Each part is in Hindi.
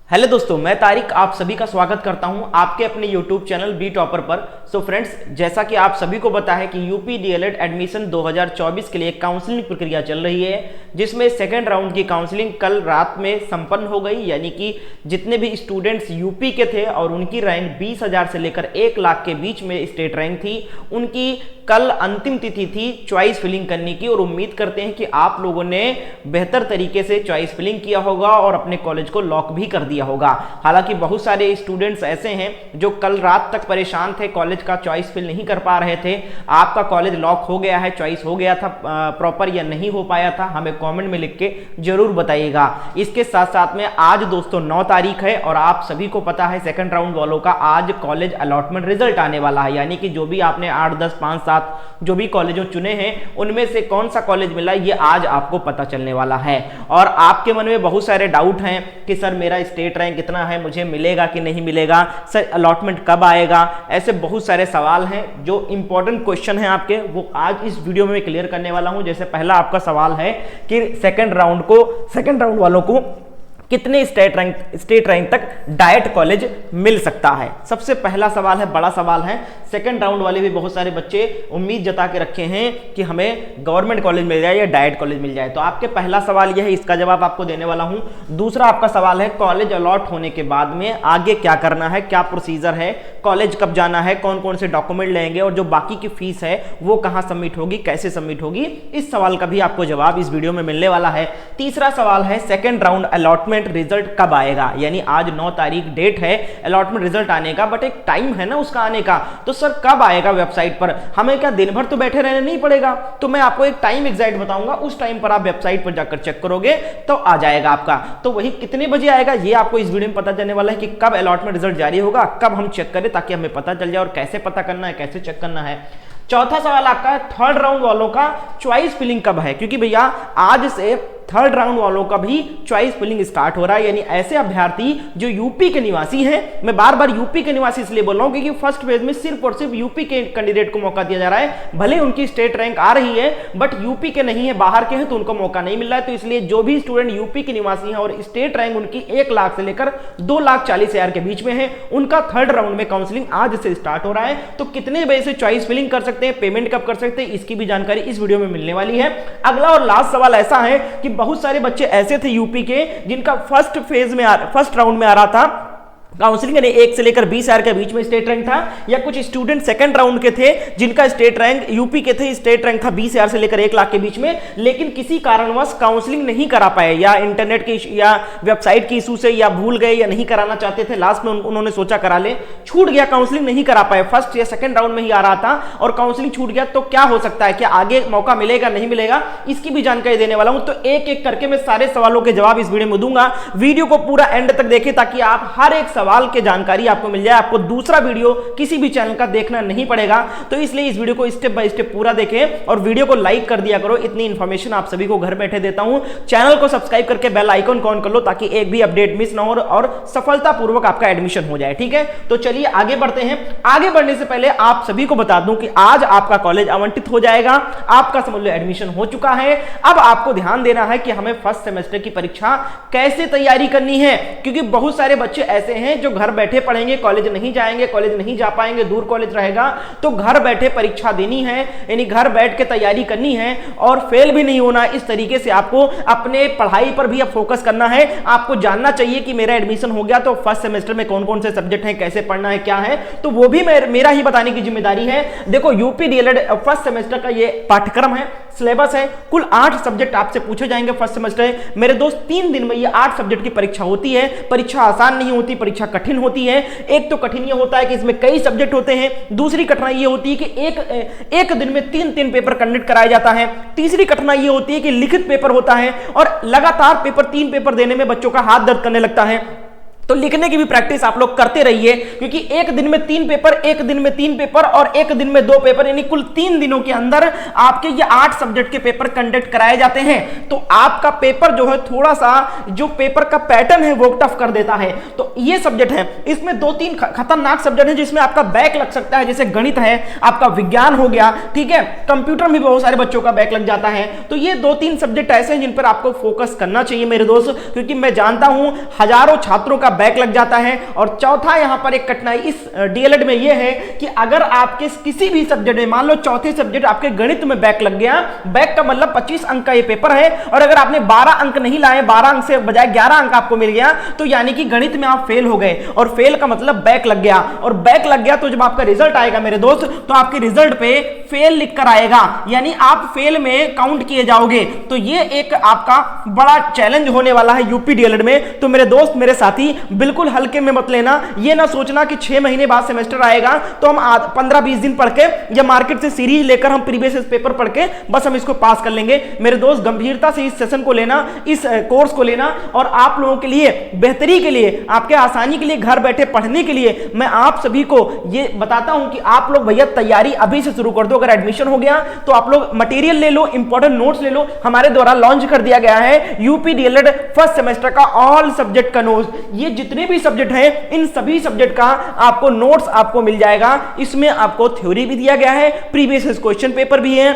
हेलो दोस्तों, मैं तारिक आप सभी का स्वागत करता हूं आपके अपने यूट्यूब चैनल बी टॉपर पर। सो फ्रेंड्स, जैसा कि आप सभी को पता है कि यूपी डीएलएड एडमिशन 2024 के लिए काउंसलिंग प्रक्रिया चल रही है, जिसमें सेकेंड राउंड की काउंसलिंग कल रात में संपन्न हो गई। यानी कि जितने भी स्टूडेंट्स यूपी के थे और उनकी रैंक 20,000 से लेकर 1 लाख के बीच में स्टेट रैंक थी, उनकी कल अंतिम तिथि थी चॉइस फिलिंग करने की। और उम्मीद करते हैं कि आप लोगों ने बेहतर तरीके से चॉइस फिलिंग किया होगा और अपने कॉलेज को लॉक भी कर दिया होगा। हालांकि बहुत सारे स्टूडेंट्स ऐसे हैं जो कल रात तक परेशान थे, कॉलेज का चॉइस फिल नहीं कर पा रहे थे। आपका कॉलेज लॉक हो गया है, चॉइस हो गया था प्रॉपर या नहीं हो पाया था, हमें कमेंट में लिख के जरूर बताइएगा। इसके साथ साथ में आज दोस्तों 9 तारीख है और आप सभी को पता है सेकंड राउंड वालों का आज कॉलेज अलॉटमेंट रिजल्ट आने वाला है। यानी कि जो भी आपने 8, 10, 5, 7 जो भी कॉलेजों चुने हैं, उनमें से कौन सा कॉलेज मिला ये आज आपको पता चलने वाला है। और आपके मन में बहुत सारे डाउट हैं कि सर मेरा स्टेट रैंक कितना है, मुझे मिलेगा कि नहीं मिलेगा, सर अलॉटमेंट कब आएगा, ऐसे बहुत सारे सवाल हैं। जो इंपॉर्टेंट क्वेश्चन है आपके, वो आज इस वीडियो में मैं क्लियर करने वाला हूं। जैसे पहला आपका सवाल है कि सेकंड राउंड वालों को कितने स्टेट रैंक तक डाइट कॉलेज मिल सकता है। सबसे पहला सवाल है, बड़ा सवाल है। सेकंड राउंड वाले भी बहुत सारे बच्चे उम्मीद जता के रखे हैं कि हमें गवर्नमेंट कॉलेज मिल जाए या डाइट कॉलेज मिल जाए। तो आपके पहला सवाल यह है, इसका जवाब आपको देने वाला हूं। दूसरा आपका सवाल है, कॉलेज अलॉट होने के बाद में आगे क्या करना है, क्या प्रोसीजर है, कॉलेज कब जाना है, कौन कौन से डॉक्यूमेंट लेंगे और जो बाकी की फीस है वो कहां सबमिट होगी, कैसे सबमिट होगी। इस सवाल का भी आपको जवाब इस वीडियो में मिलने वाला है। तीसरा सवाल है, सेकंड राउंड अलॉटमेंट रिजल्ट कब आएगा। यानी आज 9 तारीख डेट है अलॉटमेंट रिजल्ट आने का, बट एक टाइम है ना उसका आने का। तो सर कब आएगा वेबसाइट पर, हमें क्या दिन भर तो बैठे रहने नहीं पड़ेगा। तो मैं आपको एक टाइम एग्जैक्ट बताऊंगा, उस टाइम पर आप वेबसाइट पर जाकर चेक करोगे तो आ जाएगा आपका। तो वही कितने बजे आएगा ये आपको इस वीडियो में पता चलने वाला है कि कब अलॉटमेंट रिजल्ट जारी होगा, कब हम चेक करें, ताकि हमें पता चल जाए और कैसे पता करना है, कैसे चेक करना है। चौथा सवाल आपका है, थर्ड राउंड वालों का चॉइस फिलिंग कब है। क्योंकि भैया आज से थर्ड राउंड वालों का भी चॉइस फिलिंग स्टार्ट हो रहा है। यानी ऐसे अभ्यर्थी जो यूपी के निवासी हैं, मैं बार बार यूपी के निवासी इसलिए बोल रहा हूं क्योंकि फर्स्ट फेज में सिर्फ और सिर्फ यूपी के कैंडिडेट को मौका दिया जा रहा है। भले उनकी स्टेट रैंक आ रही है बट यूपी के नहीं है, बाहर के हैं, तो उनको मौका नहीं मिल रहा है। तो इसलिए जो भी स्टूडेंट यूपी के निवासी हैं और स्टेट रैंक उनकी 1 लाख से लेकर 2,40,000 के बीच में है, उनका थर्ड राउंड में काउंसलिंग आज से स्टार्ट हो रहा है। तो कितने बजे से चॉइस फिलिंग कर सकते हैं, पेमेंट कब कर सकते हैं, इसकी भी जानकारी इस वीडियो में मिलने वाली है। अगला और लास्ट सवाल ऐसा है कि बहुत सारे बच्चे ऐसे थे यूपी के जिनका फर्स्ट राउंड में आ रहा था काउंसलिंग, यानी 1 से लेकर 20,000 के बीच में स्टेट रैंक था, या कुछ स्टूडेंट सेकंड राउंड के थे जिनका स्टेट रैंक यूपी के थे, स्टेट रैंक था 20,000 से लेकर 1 लाख के बीच में, लेकिन किसी कारणवश काउंसलिंग नहीं करा पाए, या इंटरनेट के या वेबसाइट की इशू से, या भूल गए या नहीं कराना चाहते थे, लास्ट में उन्होंने सोचा करा ले, छूट गया, काउंसलिंग नहीं करा पाए, फर्स्ट या सेकंड राउंड में ही आ रहा था और काउंसलिंग छूट गया। तो क्या हो सकता है, क्या आगे मौका मिलेगा नहीं मिलेगा, इसकी भी जानकारी देने वाला हूं। तो एक एक करके मैं सारे सवालों के जवाब इस वीडियो में दूंगा। वीडियो को पूरा एंड तक देखें ताकि आप हर एक सवाल के जानकारी आपको मिल जाए, आपको दूसरा वीडियो किसी भी चैनल का देखना नहीं पड़ेगा। तो इसलिए इस वीडियो को स्टेप बाय स्टेप पूरा देखें और वीडियो को लाइक कर दिया करो। इतनी इंफॉर्मेशन आप सभी को घर बैठे देता हूं। चैनल को सब्सक्राइब करके बेल आइकन ऑन कर लो ताकि एक भी अपडेट मिस ना हो और सफलतापूर्वक आपका एडमिशन हो जाए। ठीक है, तो चलिए आगे बढ़ते हैं। आगे बढ़ने से पहले आप सभी को बता दूं कि आज आपका कॉलेज आवंटित हो जाएगा, आपका समझ लो एडमिशन हो चुका है। अब आपको ध्यान देना है कि हमें फर्स्ट सेमेस्टर की परीक्षा कैसे तैयारी करनी है, क्योंकि बहुत सारे बच्चे ऐसे हैं जो घर बैठे पढ़ेंगे, कॉलेज नहीं जाएंगे, कॉलेज नहीं जा पाएंगे, दूर कॉलेज रहेगा। तो घर बैठे परीक्षा देनी है, यानी घर बैठ के तैयारी करनी है और फेल भी नहीं होना। इस तरीके से आपको अपने पढ़ाई पर भी अब फोकस करना है। आपको जानना चाहिए कि मेरा एडमिशन हो गया तो फर्स्ट सेमेस्टर में कौन कौन से सब्जेक्ट हैं, कैसे पढ़ना है, क्या है, तो वो भी मेरा ही बताने की जिम्मेदारी है। देखो, यूपी डीएलएड फर्स्ट सेमेस्टर का ये पाठ्यक्रम है, सिलेबस है, कुल 8 सब्जेक्ट आपसे पूछे जाएंगे फर्स्ट सेमेस्टर। मेरे दोस्त 3 दिन में ये 8 सब्जेक्ट की परीक्षा होती है। परीक्षा आसान नहीं होती, परीक्षा कठिन होती है। एक तो कठिन ये होता है कि इसमें कई सब्जेक्ट होते हैं, दूसरी कठिनाई ये होती है कि एक दिन में 3 पेपर कंडक्ट कराया जाता है, तीसरी कठिनाई ये होती है कि लिखित पेपर होता है और लगातार 3 पेपर देने में बच्चों का हाथ दर्द करने लगता है। तो लिखने की भी प्रैक्टिस आप लोग करते रहिए, क्योंकि एक दिन में 3 पेपर, एक दिन में 3 पेपर और एक दिन में 2 पेपर, यानी कुल 3 दिनों के अंदर आपके ये 8 सब्जेक्ट के पेपर कंडक्ट कराए जाते हैं। तो आपका पेपर जो है थोड़ा सा जो पेपर का पैटर्न है वो टफ कर देता है। तो ये सब्जेक्ट है, इसमें 2-3 खतरनाक सब्जेक्ट है जिसमें आपका बैक लग सकता है, जैसे गणित है, आपका विज्ञान हो गया, ठीक है, कंप्यूटर में बहुत सारे बच्चों का बैक लग जाता है। तो ये 2-3 सब्जेक्ट ऐसे हैं जिन पर आपको फोकस करना चाहिए मेरे दोस्त, क्योंकि मैं जानता हूं हजारों छात्रों का बैक लग जाता है। और चौथा यहां पर एक कठिनाई इस डीएलएड में यह है कि अगर आपके किसी भी सब्जेक्ट में, मान लो चौथे सब्जेक्ट आपके गणित में बैक लग गया, बैक का मतलब 25 अंक का ये पेपर है, और अगर आपने 12 अंक नहीं लाए, 12 अंक से बजाय 11 अंक आपको मिल गया, तो यानी कि गणित में आप फेल हो गए, और फेल का मतलब बैक लग गया, और बैक लग गया तो जब आपका रिजल्ट आएगा मेरे दोस्त, तो आपके रिजल्ट पे फेल लिखकर आएगा, यानी आप फेल में काउंट किए जाओगे। तो ये एक आपका बड़ा चैलेंज होने वाला है यूपी डीएलएड में। तो मेरे दोस्त, मेरे साथी, बिल्कुल हल्के में मत लेना। ये ना सोचना कि 6 महीने बाद सेमेस्टर आएगा तो हम 15-20 दिन पढ़ के या मार्केट से सीरीज लेकर हम प्रीवियस पेपर पढ़ के बस हम इसको पास कर लेंगे। मेरे दोस्त, गंभीरता से इस सेशन को लेना, इस कोर्स को लेना, और आप लोगों के लिए बेहतरी के लिए, आपके आसानी के लिए, घर बैठे पढ़ने के लिए मैं आप सभी को ये बताता हूं कि आप लोग भैया तैयारी अभी से शुरू कर दो। अगर एडमिशन हो गया तो आप लोग मटेरियल ले लो, इंपॉर्टेंट नोट्स ले लो। हमारे द्वारा लॉन्च कर दिया गया है यूपी डीएलएड फर्स्ट सेमेस्टर का ऑल सब्जेक्ट का नोट्स। ये जितने भी सब्जेक्ट हैं, इन सभी सब्जेक्ट का आपको नोट्स आपको मिल जाएगा। इसमें आपको थ्योरी भी दिया गया है, प्रीवियस क्वेश्चन पेपर भी है,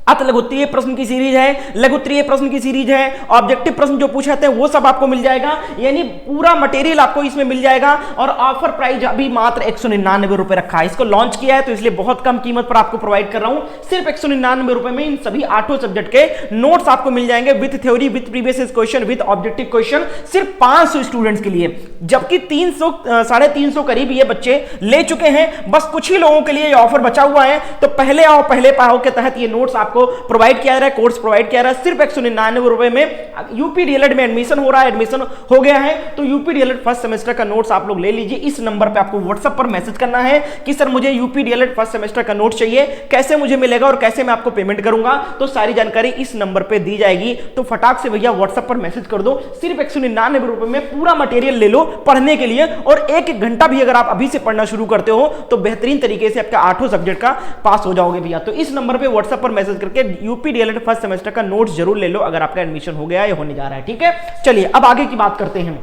अत लघुत्तरीय प्रश्न की सीरीज है, लघुत्तरीय प्रश्न की सीरीज है, ऑब्जेक्टिव प्रश्न जो पूछे जाते हैं वो सब आपको मिल जाएगा। यानी पूरा मटेरियल आपको इसमें मिल जाएगा। और ऑफर प्राइस अभी मात्र 199 रुपए रखा है। इसको लॉन्च किया है तो इसलिए बहुत कम कीमत पर आपको प्रोवाइड कर रहा हूं। सिर्फ 199 रुपए में इन सभी 8 सब्जेक्ट के नोट्स आपको मिल जाएंगे, with theory, with previous question, with objective question, सिर्फ 500 स्टूडेंट्स के लिए। जबकि 300 350 करीब ये बच्चे ले चुके हैं। बस कुछ ही लोगों के लिए ये ऑफर बचा हुआ है। तो पहले आओ पहले पाओ के तहत ये नोट्स आपको प्रोवाइड किया जा रहा है, कोर्स प्रोवाइड किया जा रहा है सिर्फ 199 रुपए में। यूपी डीएलएड में एडमिशन हो रहा है, एडमिशन हो गया है, तो यूपी डीएलएड फर्स्ट सेमेस्टर का नोट्स आप लोग ले लीजिए। इस नंबर पे आपको व्हाट्सएप पर मैसेज करना है कि सर मुझे यूपी डीएलएड फर्स्ट सेमेस्टर का नोट चाहिए, कैसे मुझे मिलेगा और कैसे मैं आपको पेमेंट करूंगा, तो सारी जानकारी इस नंबर पे दी जाएगी। तो फटाक से भैया व्हाट्सएप पर मैसेज कर दो। सिर्फ 199 रुपए में पूरा मटेरियल ले लो पढ़ने के लिए, और 1 घंटा भी अगर आप अभी से पढ़ना शुरू करते हो तो बेहतरीन तरीके से आपका 8 सब्जेक्ट का पास हो जाओगे भैया। तो इस नंबर पे व्हाट्सएप पर मैसेज करके यूपी डीएलएड फर्स्ट सेमेस्टर का नोट्स जरूर ले लो अगर आपका एडमिशन हो गया या होने जा रहा है। ठीक है, चलिए अब आगे की बात करते हैं।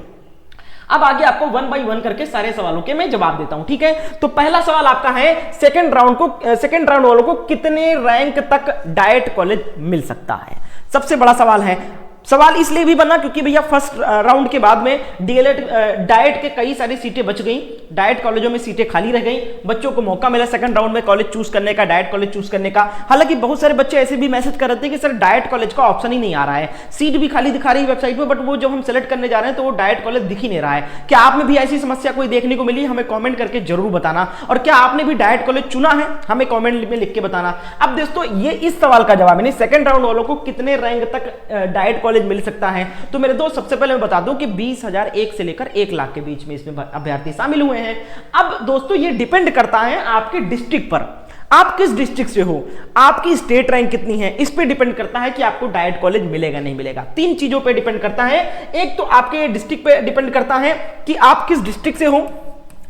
अब आगे आपको 1 बाय 1 करके सारे सवालों के मैं जवाब देता हूं। ठीक है, तो पहला सवाल आपका है सेकंड राउंड वालों को कितने रैंक तक डाइट कॉलेज मिल सकता है। सबसे बड़ा सवाल है। सवाल इसलिए भी बना क्योंकि भैया फर्स्ट राउंड के बाद में डीएलएड डाइट के कई सारी सीटें बच गई, डाइट कॉलेजों में सीटें खाली रह गई, बच्चों को मौका मिला सेकंड राउंड में कॉलेज चूज करने का, डाइट कॉलेज चूज करने का। हालांकि बहुत सारे बच्चे ऐसे भी मैसेज कर रहे थे कि सर डाइट कॉलेज का ऑप्शन ही नहीं आ रहा है, सीट भी खाली दिखा रही है वेबसाइट पर, बट वो जब हम सेलेक्ट करने जा रहे हैं तो वो डाइट कॉलेज दिख ही नहीं रहा है। क्या आप में भी ऐसी समस्या कोई देखने को मिली? हमें कॉमेंट करके जरूर बताना। और क्या आपने भी डाइट कॉलेज चुना है? हमें कॉमेंट में लिख के बताना। अब दोस्तों ये इस सवाल का जवाब है, सेकंड राउंड वालों को कितने रैंक तक डाइट कॉलेज मिल सकता है। तो मेरे दोस्त सबसे पहले मैं बता दूं कि 20,000 1 से लेकर 1 लाख के बीच में इसमें अभ्यर्थी शामिल हुए हैं। अब दोस्तों ये डिपेंड करता है आपके डिस्ट्रिक्ट पर, आप किस डिस्ट्रिक्ट से हो, आपकी स्टेट रैंक कितनी है, इस पे डिपेंड करता है कि आपको डाइट कॉलेज मिलेगा नहीं मिलेगा। 3 चीजों पे डिपेंड करता है। एक तो आपके डिस्ट्रिक्ट पे डिपेंड करता है कि आप किस डिस्ट्रिक्ट से हो।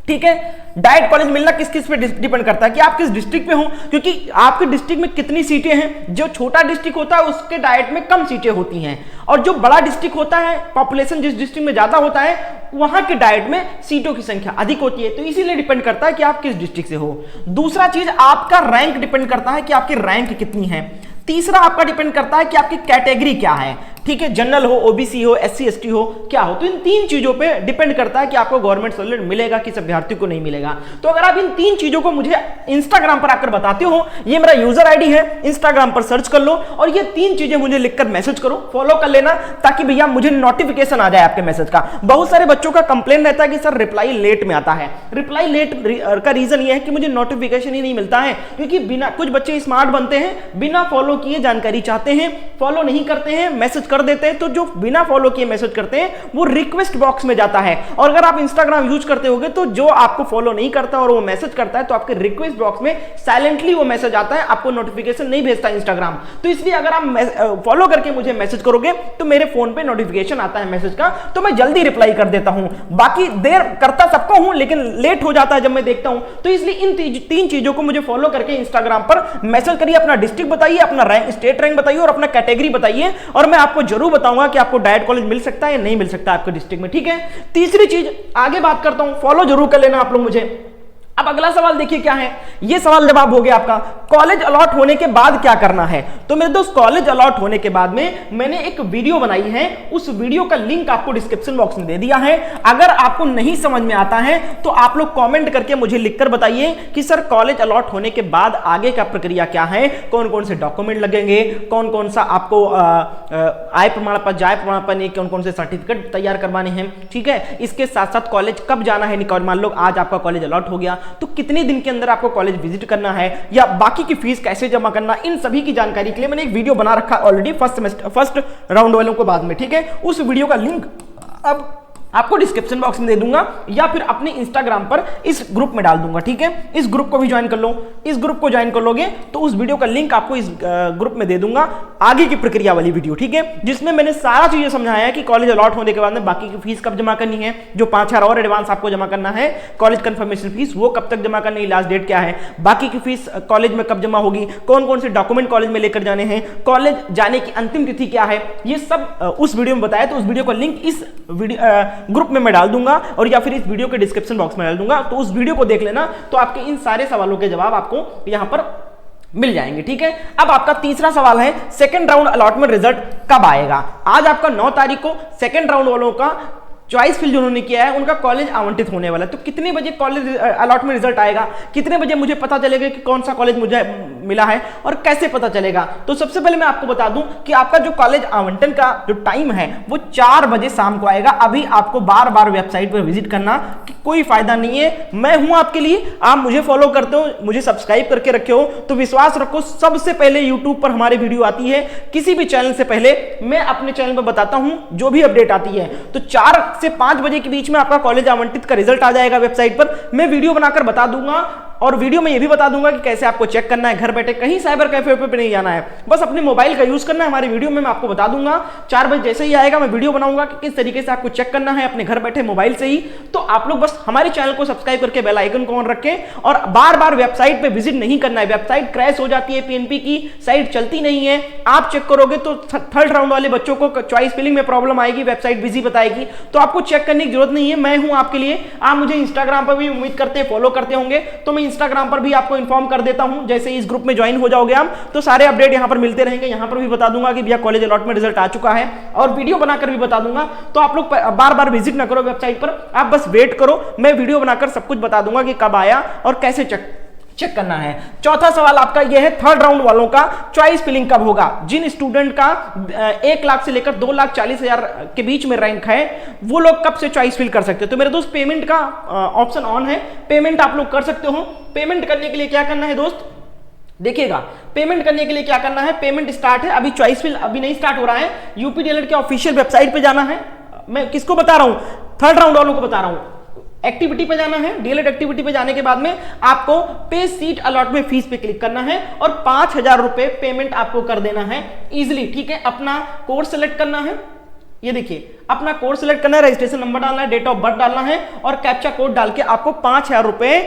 ठीक है, डाइट कॉलेज मिलना किस किस पे डिपेंड करता है कि आप किस डिस्ट्रिक्ट पे हो, क्योंकि आपके डिस्ट्रिक्ट में कितनी सीटें हैं। जो छोटा डिस्ट्रिक्ट होता है उसके डाइट में कम सीटें होती हैं, और जो बड़ा डिस्ट्रिक्ट होता है, पॉपुलेशन जिस डिस्ट्रिक्ट में ज्यादा होता है, वहां के डाइट में सीटों की संख्या अधिक होती है। तो इसीलिए डिपेंड करता है कि आप किस डिस्ट्रिक्ट से हो। दूसरा चीज आपका रैंक डिपेंड करता है कि आपकी रैंक कितनी है। तीसरा आपका डिपेंड करता है कि आपकी कैटेगरी क्या है। ठीक है, जनरल हो, ओबीसी हो, एससी एसटी हो, क्या हो। तो इन 3 चीजों पे डिपेंड करता है कि आपको गवर्नमेंट सैलरी मिलेगा, किस अभ्यर्थी को नहीं मिलेगा। तो अगर आप इन 3 चीजों को मुझे इंस्टाग्राम पर आकर बताते हो, ये मेरा यूजर आईडी है, इंस्टाग्राम पर सर्च कर लो और ये 3 चीजें मुझे लिखकर मैसेज करो, फॉलो कर लेना, ताकि भैया मुझे नोटिफिकेशन आ जाए आपके मैसेज का। बहुत सारे बच्चों का कंप्लेन रहता है कि सर रिप्लाई लेट में आता है। रिप्लाई लेट का रीजन ये है कि मुझे नोटिफिकेशन ही नहीं मिलता है, क्योंकि बिना, कुछ बच्चे स्मार्ट बनते हैं, बिना फॉलो किए जानकारी चाहते हैं, फॉलो नहीं करते हैं, मैसेज कर देते हैं। तो जो बिना फॉलो किए मैसेज करते हैं वो रिक्वेस्ट बॉक्स में जाता है। और अगर आप इंस्टाग्राम यूज करते होगे तो जो आपको फॉलो नहीं करता और वो मैसेज करता है तो आपके रिक्वेस्ट बॉक्स में साइलेंटली वो मैसेज आता है, आपको नोटिफिकेशन नहीं भेजता इंस्टाग्राम। तो इसलिए अगर आप फॉलो करके मुझे मैसेज करोगे तो मेरे फोन पे नोटिफिकेशन आता है मैसेज का, तो मैं जल्दी रिप्लाई कर देता हूं। बाकी देर करता सबको हूं, लेकिन लेट हो जाता है जब मैं देखता हूं। तो इसलिए इन 3 चीजों को मुझे फॉलो करके इंस्टाग्राम पर मैसेज करिए, अपना डिस्ट्रिक्ट बताइए, अपना रैंक, स्टेट रैंक बताइए और अपना कैटेगरी बताइए, और मैं आपको जरूर बताऊंगा कि आपको डाइट कॉलेज मिल सकता है या नहीं मिल सकता आपके डिस्ट्रिक्ट में। ठीक है, तीसरी चीज आगे बात करता हूं, फॉलो जरूर कर लेना आप लोग मुझे। अब अब अगला सवाल देखिए क्या है, ये सवाल जवाब हो गया आपका कॉलेज अलॉट होने के बाद क्या करना है। तो मेरे दोस्त कॉलेज अलॉट होने के बाद में मैंने एक वीडियो बनाई है, उस वीडियो का लिंक आपको डिस्क्रिप्शन बॉक्स में दे दिया है। अगर आपको नहीं समझ में आता है तो आप लोग कमेंट करके मुझे लिखकर बताइए कि सर कॉलेज अलॉट होने के बाद आगे का प्रक्रिया क्या है, कौन कौन से डॉक्यूमेंट लगेंगे, कौन कौन सा आपको आय प्रमाण पत्र, जाय प्रमाण पत्र, कौन कौन से सर्टिफिकेट तैयार करवाने हैं, ठीक है। इसके साथ साथ कॉलेज कब जाना है, निकाल मान लो आज आपका कॉलेज अलॉट हो गया तो कितने दिन के अंदर आपको कॉलेज विजिट करना है, या बाकी की फीस कैसे जमा करना, इन सभी की जानकारी के लिए मैंने एक वीडियो बना रखा ऑलरेडी फर्स्ट राउंड वालों को बाद में, ठीक है। उस वीडियो का लिंक अब आपको डिस्क्रिप्शन बॉक्स में दे दूंगा या फिर अपने इंस्टाग्राम पर इस ग्रुप में डाल दूंगा, ठीक है। इस ग्रुप को भी ज्वाइन कर लो, इस ग्रुप को ज्वाइन कर लोगे तो उस वीडियो का लिंक आपको इस ग्रुप में दे दूंगा, आगे की प्रक्रिया वाली वीडियो, ठीक है, जिसमें मैंने सारा चीजें समझाया है कि कॉलेज अलॉट होने के बाद में बाकी की फीस कब जमा करनी है, जो 5,000 और एडवांस आपको जमा करना है, कॉलेज कंफर्मेशन फीस वो कब तक जमा करनी है, लास्ट डेट क्या है, बाकी की फीस कॉलेज में कब जमा होगी, कौन कौन से डॉक्यूमेंट कॉलेज में लेकर जाने हैं, कॉलेज जाने की अंतिम तिथि क्या है, ये सब उस वीडियो में बताया। तो उस वीडियो का लिंक इस ग्रुप में मैं डाल दूंगा और या फिर इस वीडियो के डिस्क्रिप्शन बॉक्स में डाल दूंगा, तो उस वीडियो को देख लेना, तो आपके इन सारे सवालों के जवाब आपको यहां पर मिल जाएंगे, ठीक है। अब आपका तीसरा सवाल है सेकंड राउंड अलॉटमेंट रिजल्ट कब आएगा। आज आपका 9 तारीख को सेकंड राउंड वालों का चॉइस फिल जिन्होंने किया है उनका कॉलेज आवंटित होने वाला है। तो कितने बजे कॉलेज अलॉटमेंट रिजल्ट आएगा, कितने बजे मुझे पता चलेगा कि कौन सा कॉलेज मुझे मिला है और कैसे पता चलेगा। तो सबसे पहले मैं आपको बता दूं कि आपका जो कॉलेज आवंटन का जो टाइम है वो 4 बजे शाम को आएगा। अभी आपको बार बार वेबसाइट पर विजिट करना कि कोई फायदा नहीं है, मैं हूं आपके लिए, आप मुझे फॉलो करते हो, मुझे सब्सक्राइब करके रखे हो तो विश्वास रखो सबसे पहले यूट्यूब पर हमारी वीडियो आती है, किसी भी चैनल से पहले मैं अपने चैनल पर बताता हूं जो भी अपडेट आती है। तो 4 से 5 बजे के बीच में आपका कॉलेज आवंटित का रिजल्ट आ जाएगा वेबसाइट पर, मैं वीडियो बनाकर बता दूंगा और वीडियो में ये भी बता दूंगा कि कैसे आपको चेक करना है, घर बैठे कहीं साइबर कैफे पे नहीं जाना है, बस अपने मोबाइल का यूज करना है। हमारी वीडियो में मैं आपको बता दूंगा 4 बजे जैसे ही आएगा मैं वीडियो बनाऊंगा कि किस तरीके से आपको चेक करना है अपने घर बैठे मोबाइल से ही। तो आप लोग बस हमारे चैनल को सब्सक्राइब करके बेल आइकन को ऑन रखें और बार बार वेबसाइट पे विजिट नहीं करना है, वेबसाइट क्रैश हो जाती है, पीएनपी की साइट चलती नहीं है, आप चेक करोगे तो थर्ड राउंड वाले बच्चों को चॉइस फिलिंग में प्रॉब्लम आएगी, वेबसाइट बिजी बताएगी, तो आपको चेक करने की जरूरत नहीं है, मैं हूं आपके लिए। आप मुझे इंस्टाग्राम पर भी उम्मीद करते फॉलो करते होंगे, तो मैं इंस्टाग्राम पर भी आपको इन्फॉर्म कर देता हूं, जैसे इस ग्रुप में ज्वाइन हो जाओगे आप तो सारे अपडेट यहां पर मिलते रहेंगे। यहां पर भी बता दूंगा कि भैया कॉलेज अलॉटमेंट रिजल्ट आ चुका है और वीडियो बनाकर भी बता दूंगा, तो आप लोग बार बार विजिट ना करो वेबसाइट पर, आप बस वेट करो, मैं वीडियो बनाकर सब कुछ बता दूंगा कि कब आया और कैसे चेक करना है। चौथा सवाल आपका यह है थर्ड राउंड वालों का चॉइस फिलिंग कब होगा। जिन स्टूडेंट का 1 लाख से लेकर 2,40,000 के बीच में रैंक है वो लोग कब से चॉइस फिल कर सकते हो। तो मेरे दोस्त पेमेंट का ऑप्शन ऑन है, पेमेंट आप लोग कर सकते हो। पेमेंट करने के लिए क्या करना है दोस्त, देखिएगा पेमेंट करने के लिए क्या करना है, पेमेंट स्टार्ट है, अभी चॉइस फिल अभी नहीं स्टार्ट हो रहा है, यूपी डीएलएड के ऑफिशियल वेबसाइट पे जाना है। मैं किसको बता रहा हूं, थर्ड राउंड वालों को बता रहा हूं। एक्टिविटी पे जाना है, डीएलएड एक्टिविटी पे जाने के बाद में आपको पे सीट अलॉटमेंट फीस पे क्लिक करना है और 5,000 रुपए पेमेंट आपको कर देना है इजिली, ठीक है। अपना कोर्स सेलेक्ट करना है, ये देखिए अपना कोर्स सेलेक्ट करना है, रजिस्ट्रेशन नंबर डालना है, डेट ऑफ बर्थ डालना है और कैप्चा कोड डाल के आपको 5,000 रुपए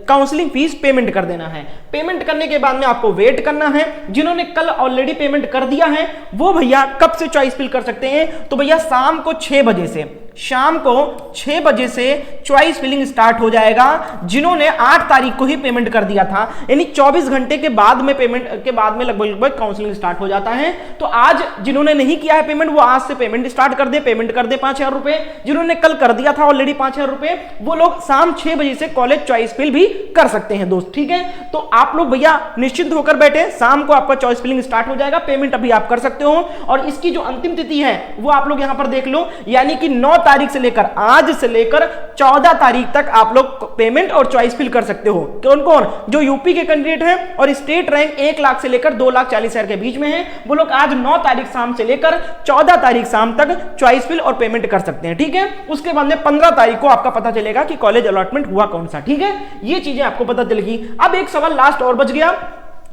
काउंसलिंग फीस पेमेंट कर देना है। पेमेंट करने के बाद में आपको वेट करना है। जिन्होंने कल ऑलरेडी पेमेंट कर दिया है वो भैया कब से चॉइस फिल कर सकते हैं, तो भैया शाम को 6 बजे से, शाम को 6 बजे से चॉइस फिलिंग स्टार्ट हो जाएगा। जिन्होंने 8 तारीख को ही पेमेंट कर दिया था, यानी 24 घंटे के बाद में पेमेंट के बाद में लगभग काउंसलिंग स्टार्ट हो जाता है। तो आज जिन्होंने नहीं किया है पेमेंट वो आज से पेमेंट स्टार्ट कर दे, पेमेंट कर दे 5,000 रुपए। जिन्होंने कल कर दिया था ऑलरेडी 5,000 रुपए वो लोग शाम 6 बजे से कॉलेज चॉइस फिल भी कर सकते हैं दोस्त, ठीक है। तो आप लोग भैया निश्चिंत होकर बैठे, शाम को आपका चॉइस फिलिंग स्टार्ट हो जाएगा, पेमेंट अभी आप कर सकते हो। और इसकी जो अंतिम तिथि है वो आप लोग यहां पर देख लो, यानी कि 9 तारीख से लेकर आज से लेकर 14 तारीख तक आप लोग पेमेंट और चॉइस फिल कर सकते हो। कौन कौन, जो यूपी के कैंडिडेट हैं और स्टेट रैंक 1 लाख से लेकर 2,40,000 के बीच में है वो लोग आज 9 तारीख शाम से लेकर 14 तारीख शाम तक चॉइस फिल और पेमेंट कर सकते हैं, ठीक है। उसके बाद में 15 तारीख को आपका पता चलेगा कि कॉलेज अलॉटमेंट हुआ कौन सा, ठीक है। ये चीजें आपको पता चलेगी। अब एक सवाल लास्ट और बच गया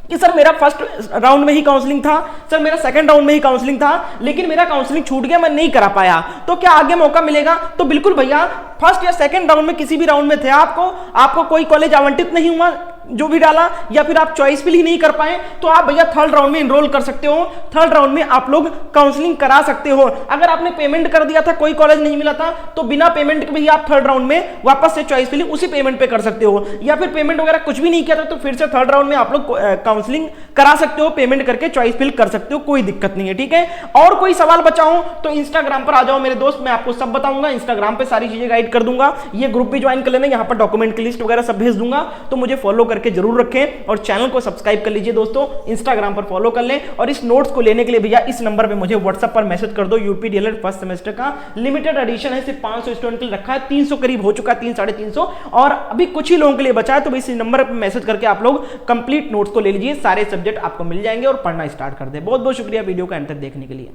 कि सर मेरा फर्स्ट राउंड में ही काउंसलिंग था, सर मेरा सेकंड राउंड में ही काउंसलिंग था, लेकिन मेरा काउंसलिंग छूट गया, मैं नहीं करा पाया, तो क्या आगे मौका मिलेगा। तो बिल्कुल भैया, फर्स्ट या सेकंड राउंड में किसी भी राउंड में थे आपको कोई कॉलेज आवंटित नहीं हुआ, जो भी डाला, या फिर आप चॉइस फिल ही नहीं कर पाए, तो आप भैया थर्ड राउंड में इनरोल कर सकते हो। थर्ड राउंड में आप लोग काउंसलिंग करा सकते हो। अगर आपने पेमेंट कर दिया था, कोई कॉलेज नहीं मिला था, तो बिना पेमेंट के भी आप थर्ड राउंड में वापस से चॉइस फिलिंग उसी पेमेंट पे कर सकते हो, या फिर पेमेंट वगैरह कुछ भी नहीं किया था तो फिर से थर्ड राउंड में आप लोग काउंसलिंग करा सकते हो, पेमेंट करके चॉइस फिल कर सकते हो, कोई दिक्कत नहीं है, ठीक है। और कोई सवाल बचा हो तो इंस्टाग्राम पर आ जाओ मेरे दोस्त, मैं आपको सब बताऊंगा, इंस्टाग्राम पे सारी चीजें गाइड कर दूंगा। ये ग्रुप भी ज्वाइन कर लेना, यहाँ पर डॉक्यूमेंट की लिस्ट वगैरह सब भेज दूंगा, तो मुझे फॉलो करके जरूर रखें और चैनल को सब्सक्राइब कर लीजिए दोस्तों, इंस्टाग्राम पर फॉलो कर लें। और इस नोट्स को लेने के लिए भैया इस नंबर पे मुझे व्हाट्सएप पर मैसेज कर दो। यूपी डीएलएड फर्स्ट सेमेस्टर का लिमिटेड एडिशन है, सिर्फ 500 स्टूडेंट के लिए रखा है, 300 करीब हो चुका है, 300-350, और अभी कुछ ही लोगों के लिए बचा है। तो इस नंबर पर मैसेज करके आप लोग कंप्लीट नोट्स को ले लीजिए, सारे सब्जेक्ट आपको मिल जाएंगे और पढ़ना स्टार्ट कर दे। बहुत बहुत शुक्रिया वीडियो को अंत तक देखने के लिए।